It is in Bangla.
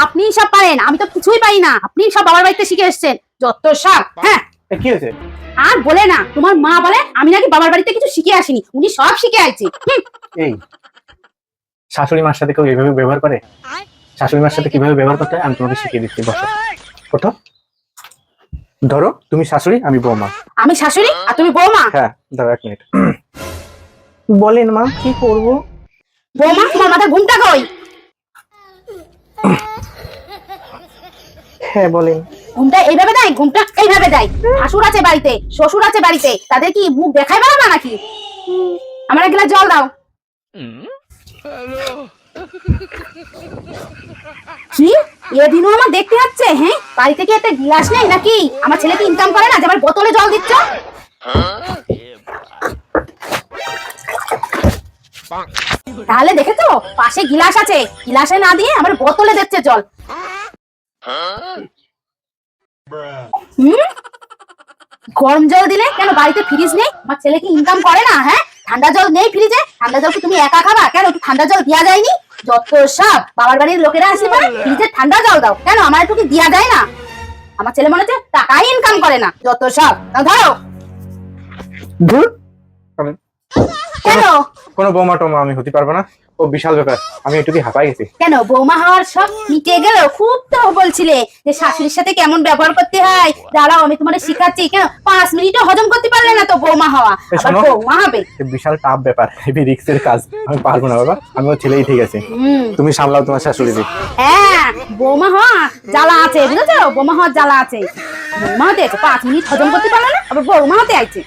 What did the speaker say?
আপনি সব পারেন, আমি তো কিছুই পারি না। আপনি সব বাবার বাড়িতে শিখে এসেছেন, যত সব। হ্যাঁ, কি হয়েছে? আর বলে না, তোমার মা বলে আমি নাকি বাবার বাড়িতে কিছু শিখে আসিনি, উনি সব শিখে আইছে। এই শাশুড়ি মার সাথে কেউ এইভাবে ব্যবহার করে? শাশুড়ি মার সাথে কিভাবে ব্যবহার করতে হয় আমি তোমাকে শিখিয়ে দিচ্ছি। বসো, ওঠো। ধরো তুমি শাশুড়ি, আমি বৌমা। আমি শাশুড়ি আর তুমি বৌমা? হ্যাঁ, ধরো 1 মিনিট। বলেন মা, কি করব? বৌমা, তোমার মাথায় ঘুমটা কই? হ্যাঁ বলেন। ঘুমটা এইভাবে দেয়, ঘুমটা এইভাবে দেয়। শাশুড় আছে বাড়িতে, শ্বশুর আছে বাড়িতে, তাদের কি মুখ দেখাই পারো না নাকি? আমার এক গ্লাস জল দাও। কি এদিনও আমার দেখতে হচ্ছে? হ্যাঁ, বাড়িতে কি একটা গ্লাস নেই নাকি? আমার ছেলে কি ইনকাম করে না যে আমার বোতলে জল দিচ্ছ? তাহলে দেখেছো, পাশে গিলাস আছে, গিলাসে না দিয়ে আমার বোতলে দিচ্ছে জল। গরম জল দিলে কেন? বাড়িতে ফ্রিজ নেই? আমার ছেলে কি ইনকাম করে না? হ্যাঁ, ঠান্ডা জল নেই ফ্রিজে? ঠান্ডা জল কি তুমি একা খাবা? কেন একটু ঠান্ডা জল দেওয়া যায়নি? যত সব বাবার বাড়ির লোকেরা আসলে পরে ফ্রিজে ঠান্ডা জল দাও, কেন আমার একটু কি দেওয়া যায় না? আমার ছেলে মনে হচ্ছে টাকাই ইনকাম করে না, যত সব। ধরো। ধুর, কেন? কোনো বৌমা টৌমা আমি হতে পারবো না, ও বিশাল ব্যাপার। আমি একটু কি হাঁপাই গেছি। কেন বৌমা হওয়ার সব মিটে গেল? খুব তো বলছিলে যে শাশুড়ির সাথে কেমন ব্যবহার করতে হয়, দাঁড়াও আমি তোমাদের শিখাচ্ছি। কেন 5 মিনিটও হজম করতে পারলে না তো বৌমা হওয়া, আবার বৌমা হবে? বিশাল টাফ ব্যাপার, হেভি রিস্কের কাজ। আমি পারবো না বাবা, আমি ওর ছেলেই ঠিক আছে। তুমি সামলাও তোমার শাশুড়িকে। হ্যাঁ, বৌমা হওয়া জ্বালা আছে, বুঝেছো? বৌমা হওয়ার জ্বালা আছে। বৌমা হতে 5 মিনিট হজম করতে পারলে না, আবার বৌমা হতে আইছে।